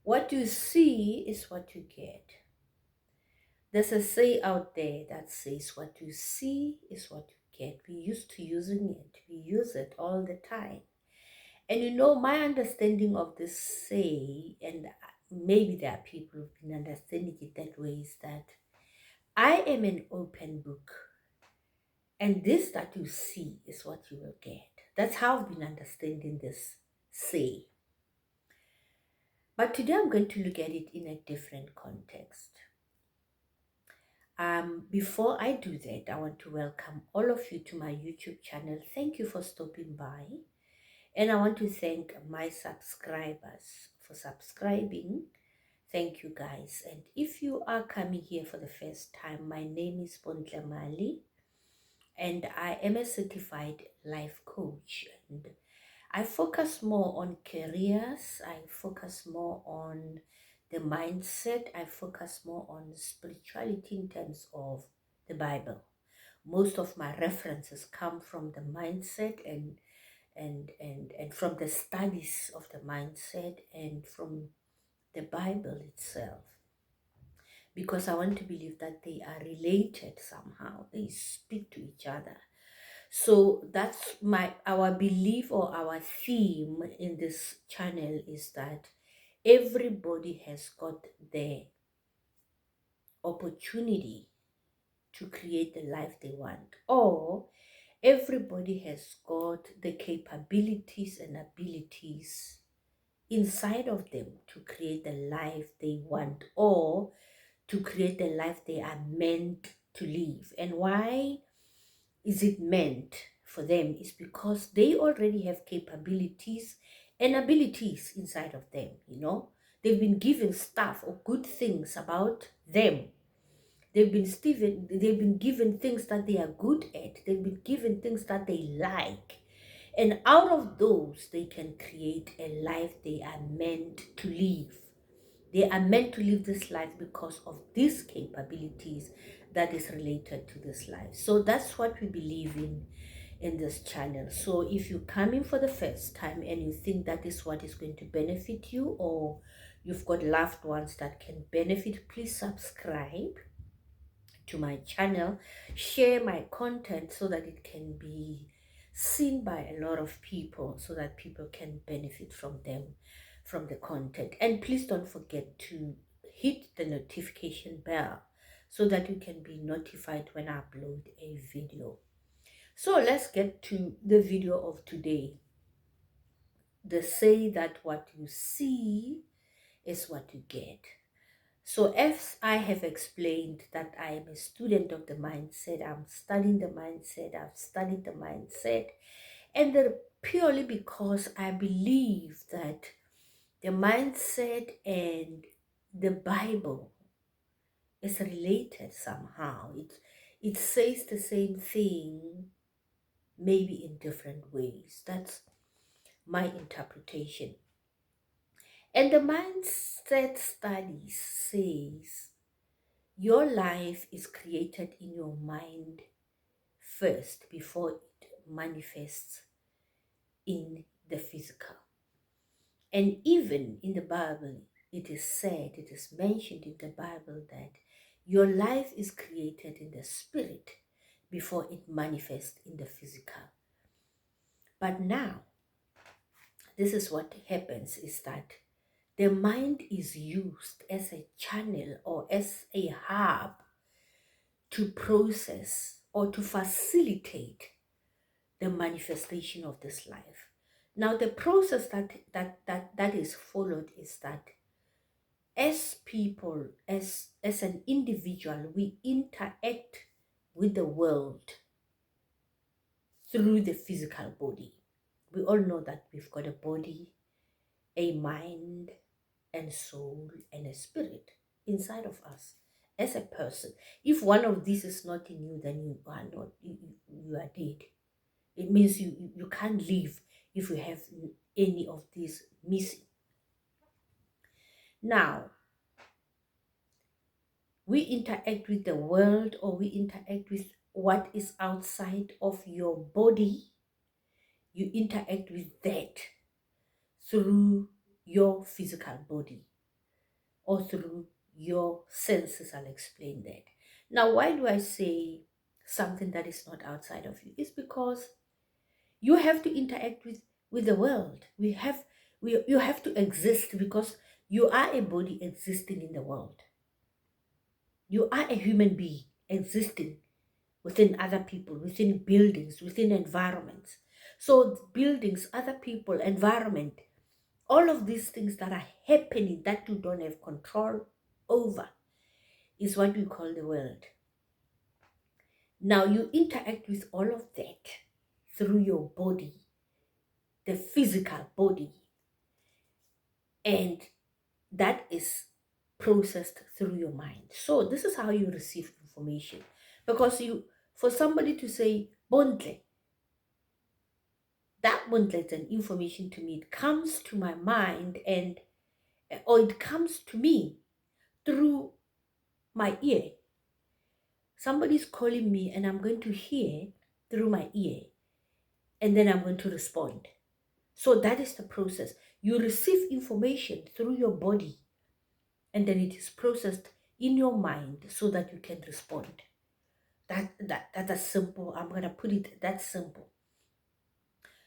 What you see is what you get. There's a say out there that says what you see is what you get. We used to using it. We use it all the time. And my understanding of this say, and maybe there are people who've been understanding it that way, is that I am an open book. And this that you see is what you will get. That's how I've been understanding this say. But today I'm going to look at it in a different context. Before I do that, I want to welcome all of you to my YouTube channel. Thank you for stopping by. And I want to thank my subscribers for subscribing. Thank you guys. And if you are coming here for the first time, my name is Bontle Mali and I am a certified life coach. And I focus more on careers. I focus more on the mindset. I focus more on spirituality in terms of the Bible. Most of my references come from the mindset and from the studies of the mindset and from the Bible itself, because I want to believe that they are related somehow. They speak to each other. So that's our belief, or our theme in this channel, is that everybody has got the opportunity to create the life they want, or everybody has got the capabilities and abilities inside of them to create the life they want, or to create the life they are meant to live. And why is it meant for them? Is because they already have capabilities and abilities inside of them. They've been given stuff or good things about them. They've been given things that they are good at. They've been given things that they like. And out of those, they can create a life they are meant to live. They are meant to live this life because of these capabilities that is related to this life. So that's what we believe in this channel. So if you come in for the first time and you think that is what is going to benefit you, or you've got loved ones that can benefit, please subscribe to my channel, share my content so that it can be seen by a lot of people, so that people can benefit from the content. And please don't forget to hit the notification bell so that you can be notified when I upload a video. So let's get to the video of today. They say that what you see is what you get. So as I have explained that I am a student of the mindset, I'm studying the mindset, I've studied the mindset, and purely because I believe that the mindset and the Bible is related somehow. It says the same thing, maybe in different ways. That's my interpretation. And the mindset studies says your life is created in your mind first before it manifests in the physical. And even in the Bible, it is mentioned in the Bible that your life is created in the spirit before it manifests in the physical. But now, this is what happens, is that the mind is used as a channel or as a hub to process or to facilitate the manifestation of this life. Now, the process that is followed is that as people, as an individual, we interact with the world through the physical body. We all know that we've got a body, a mind, and soul, and a spirit inside of us as a person. If one of these is not in you, then you are not, you are dead. It means you can't live if you have any of these missing. Now, we interact with the world, or we interact with what is outside of your body. You interact with that through your physical body. or through your senses. I'll explain that. Now, why do I say something that is not outside of you? It's because you have to interact with the world. You have to exist because you are a body existing in the world. You are a human being existing within other people, within buildings, within environments. So buildings, other people, environment, all of these things that are happening that you don't have control over is what we call the world. Now you interact with all of that through your body, the physical body, and that is processed through your mind. So this is how you receive information. Because for somebody to say bondle, that bondle is an information to me. It comes to my mind or it comes to me through my ear. Somebody's calling me and I'm going to hear through my ear, and then I'm going to respond. So that is the process. You receive information through your body, and then it is processed in your mind so that you can respond. That's simple. I'm gonna put it that simple.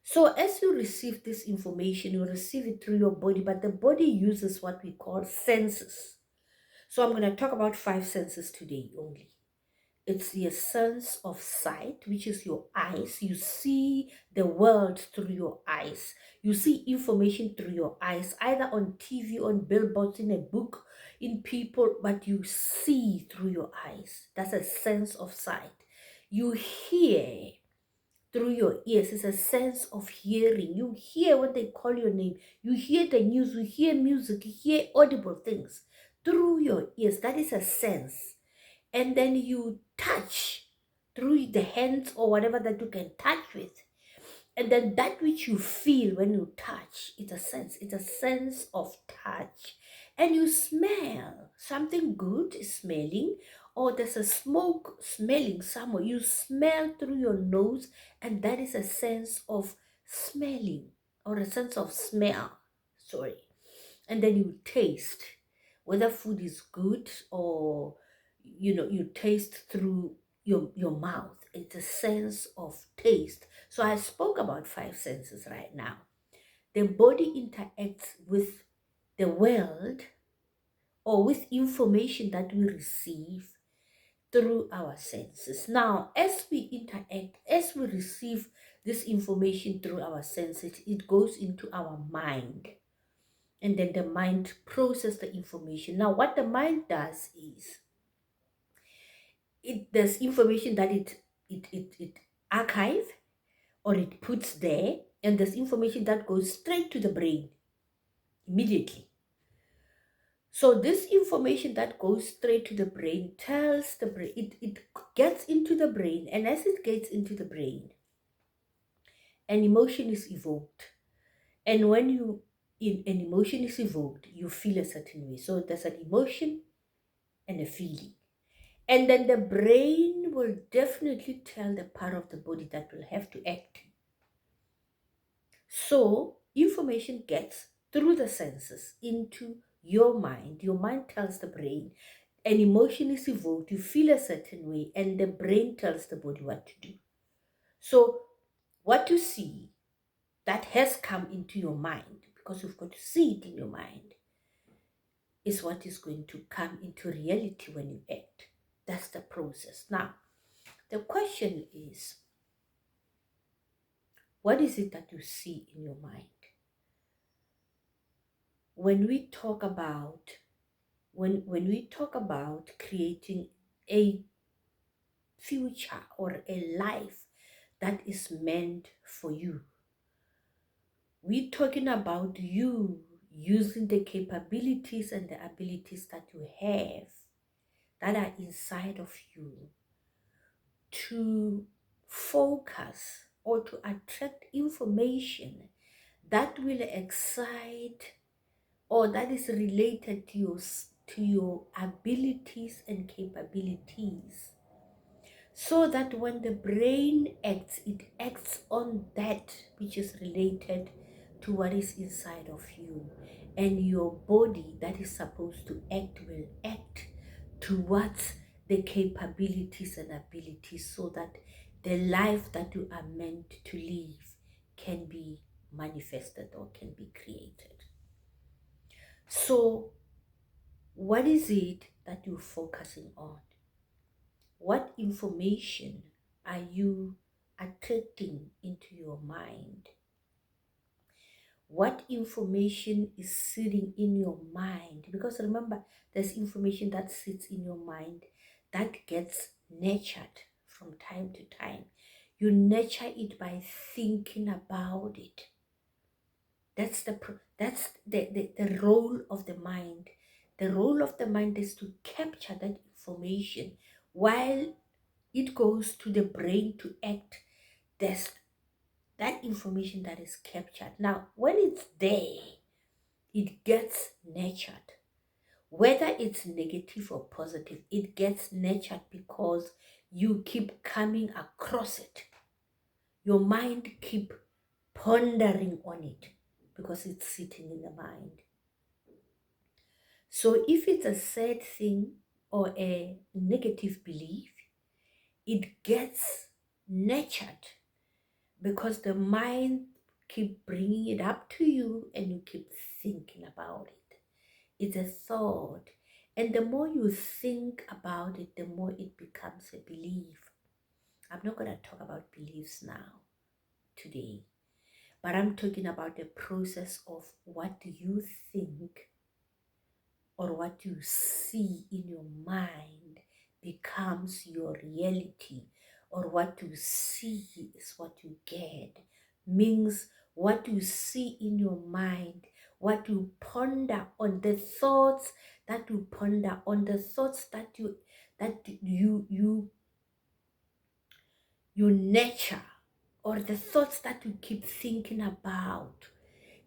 So as you receive this information, you receive it through your body, but the body uses what we call senses. So I'm going to talk about 5 senses today only. It's your sense of sight, which is your eyes. You see the world through your eyes. You see information through your eyes, either on TV, on billboards, in a book, in people, but you see through your eyes. That's a sense of sight. You hear through your ears. It's a sense of hearing. You hear when they call your name. You hear the news. You hear music. You hear audible things through your ears. That is a sense. And then you touch through the hands or whatever that you can touch with. And then that which you feel when you touch, it's a sense. It's a sense of touch. And you smell something good is smelling, or there's a smoke smelling somewhere. You smell through your nose, and that is a sense of smelling or a sense of smell. Sorry. And then you taste whether food is good, or you taste through your mouth. It's a sense of taste. So I spoke about 5 senses right now. The body interacts with the world or with information that we receive through our senses. Now, as we interact, as we receive this information through our senses, it goes into our mind. And then the mind processes the information. Now, what the mind does is, there's information that it archive or it puts there, and there's information that goes straight to the brain immediately. So this information that goes straight to the brain tells the brain, it gets into the brain, and as it gets into the brain, an emotion is evoked. And when an emotion is evoked, you feel a certain way. So there's an emotion and a feeling. And then the brain will definitely tell the part of the body that will have to act. So information gets through the senses into your mind. Your mind tells the brain, an emotion is evoked, you feel a certain way, and the brain tells the body what to do. So what you see that has come into your mind, because you've got to see it in your mind, is what is going to come into reality when you act. That's the process. Now, the question is, what is it that you see in your mind? When we talk about creating a future or a life that is meant for you, we're talking about you using the capabilities and the abilities that you have, that are inside of you, to focus or to attract information that will excite, or that is related to your abilities and capabilities, so that when the brain acts, it acts on that which is related to what is inside of you. and your body that is supposed to act will act towards the capabilities and abilities so that the life that you are meant to live can be manifested or can be created. So, what is it that you're focusing on? What information are you attracting into your mind? What information is sitting in your mind? Because remember, there's information that sits in your mind that gets nurtured from time to time. You nurture it by thinking about it. That's the role of the mind. The role of the mind is to capture that information while it goes to the brain to act. There's that information that is captured. Now, when it's there, it gets nurtured. Whether it's negative or positive, it gets nurtured because you keep coming across it. Your mind keep pondering on it because it's sitting in the mind. So if it's a sad thing or a negative belief, it gets nurtured because the mind keep bringing it up to you and you keep thinking about it. It's a thought, and the more you think about it, the more it becomes a belief. I'm not going to talk about beliefs now today, but I'm talking about the process of what you think or what you see in your mind becomes your reality, or what you see is what you get. Means what you see in your mind, what you ponder on, the thoughts that you ponder on, the thoughts that you nurture, or the thoughts that you keep thinking about,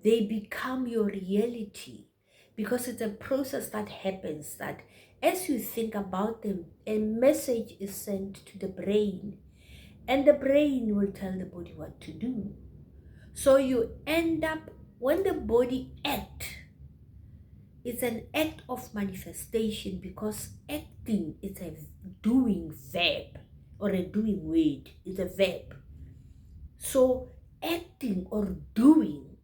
they become your reality, because it's a process that happens that as you think about them, a message is sent to the brain, and the brain will tell the body what to do. So you end up, when the body acts, it's an act of manifestation, because acting is a doing verb or a doing word. It's a verb. So acting or doing,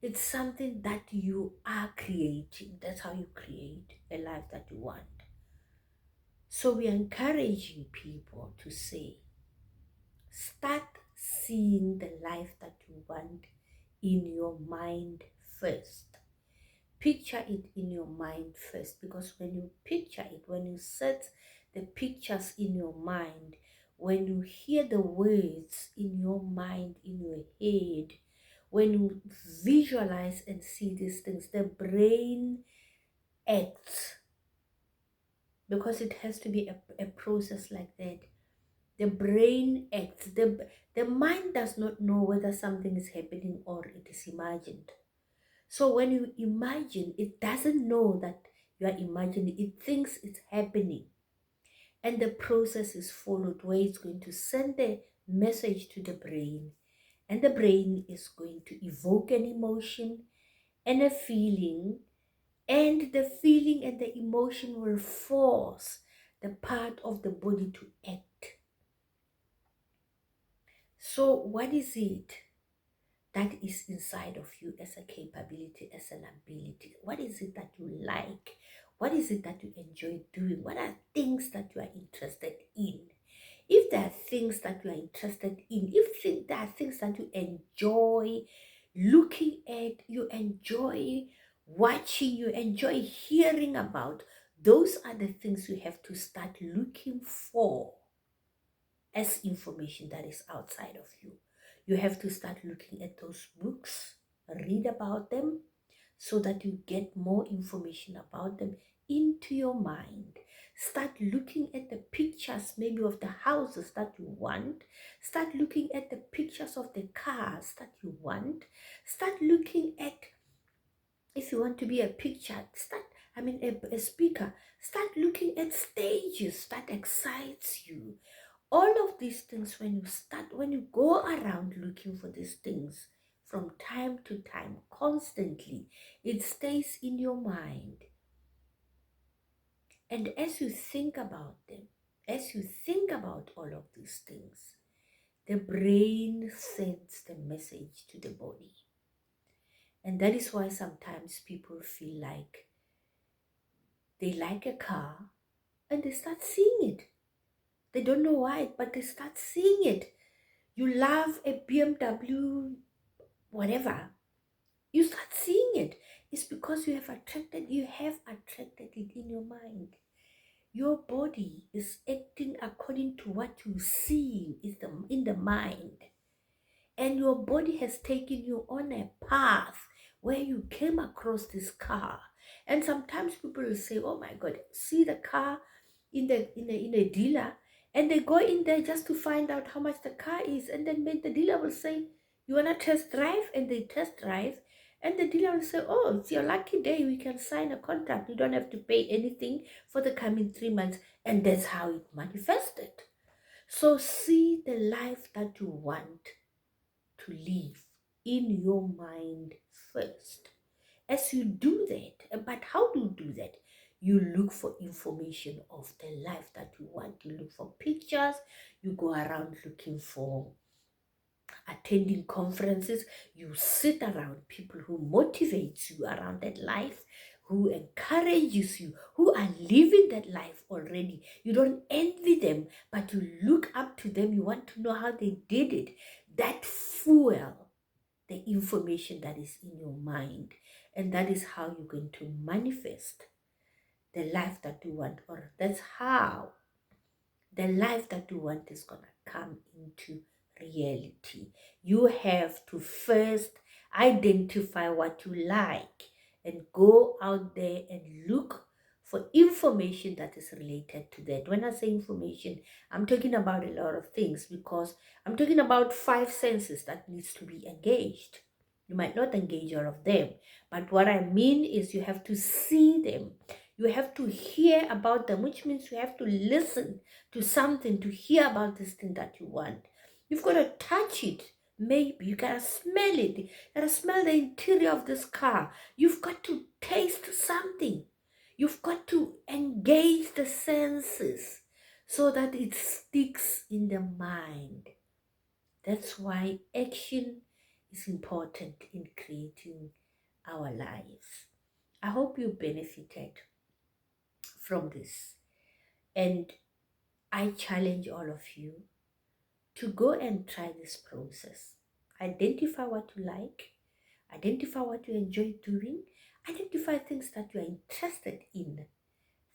it's something that you are creating. That's how you create a life that you want. So we're encouraging people to say, start seeing the life that you want in your mind first. Picture it in your mind first, because when you picture it, when you set the pictures in your mind, when you hear the words in your mind, in your head, when you visualize and see these things, the brain acts, because it has to be a process like that. The brain acts. The mind does not know whether something is happening or it is imagined. So when you imagine, it doesn't know that you are imagining. It thinks it's happening. And the process is followed, where it's going to send the message to the brain. And the brain is going to evoke an emotion and a feeling. And the feeling and the emotion will force the part of the body to act. So what is it that is inside of you as a capability, as an ability? What is it that you like? What is it that you enjoy doing? What are things that you are interested in? If there are things that you are interested in, if there are things that you enjoy looking at, you enjoy watching, you enjoy hearing about, those are the things you have to start looking for as information that is outside of you. You have to start looking at those books, read about them, so that you get more information about them into your mind. Start looking at the pictures, maybe of the houses that you want. Start looking at the pictures of the cars that you want. Start looking at, if you want to be a picture, a speaker, start looking at stages that excites you. All of these things, when you go around looking for these things, from time to time, constantly. It stays in your mind. And as you think about them, as you think about all of these things, the brain sends the message to the body. And that is why sometimes people feel like they like a car and they start seeing it. They don't know why, but they start seeing it. You love a BMW, whatever. You start seeing it. It's because you have attracted it in your mind. Your body is acting according to what you see in the mind. And your body has taken you on a path where you came across this car. And sometimes people will say, oh my God, see the car in a dealer, and they go in there just to find out how much the car is. And then the dealer will say, you want to test drive? And they test drive. And the dealer will say, oh, it's your lucky day. We can sign a contract. You don't have to pay anything for the coming 3 months. And that's how it manifested. So see the life that you want to live in your mind first. As you do that, but how do you do that? You look for information of the life that you want. You look for pictures. You go around looking for attending conferences. You sit around people who motivates you around that life, who encourages you, who are living that life already. You don't envy them, but you look up to them. You want to know how they did it. That fuel the information that is in your mind, and that is how you're going to manifest the life that you want, or that's how the life that you want is going to come into reality. You have to first identify what you like and go out there and look for information that is related to that. When I say information, I'm talking about a lot of things, because I'm talking about 5 senses that needs to be engaged. You might not engage all of them, but what I mean is you have to see them. You have to hear about them, which means you have to listen to something to hear about this thing that you want. You've got to touch it. Maybe you gotta smell it. You gotta smell the interior of this car. You've got to taste something. You've got to engage the senses so that it sticks in the mind. That's why action is important in creating our lives. I hope you benefited from this. And I challenge all of you to go and try this process. Identify what you like, identify what you enjoy doing, identify things that you are interested in,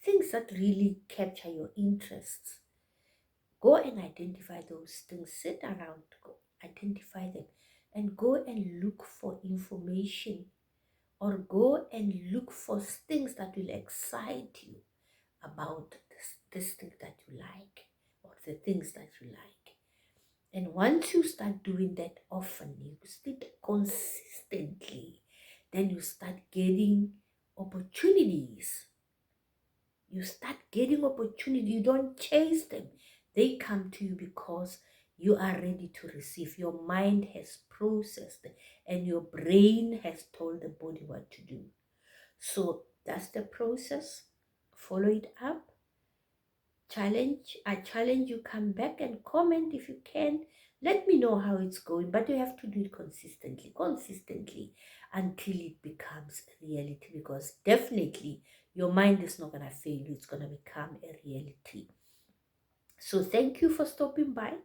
things that really capture your interests. Go and identify those things, sit around, go identify them, and go and look for information, or go and look for things that will excite you about this thing that you like, or the things that you like. And once you start doing that often, you start consistently, then you start getting opportunities. You start getting opportunities. You don't chase them. They come to you because you are ready to receive. Your mind has processed and your brain has told the body what to do. So that's the process. Follow it up. I challenge you, come back and comment if you can. Let me know how it's going, but you have to do it consistently until it becomes a reality, because definitely your mind is not going to fail you. It's going to become a reality. So thank you for stopping by.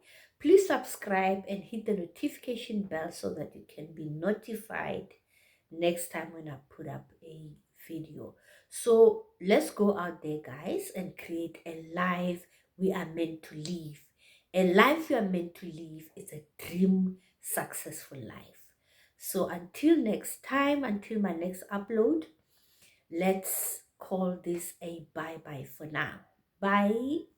Please subscribe and hit the notification bell so that you can be notified next time when I put up a video. So let's go out there, guys, and create a life we are meant to live. A life you are meant to live is a dream successful life. So until next time, until my next upload, let's call this a bye-bye for now. Bye.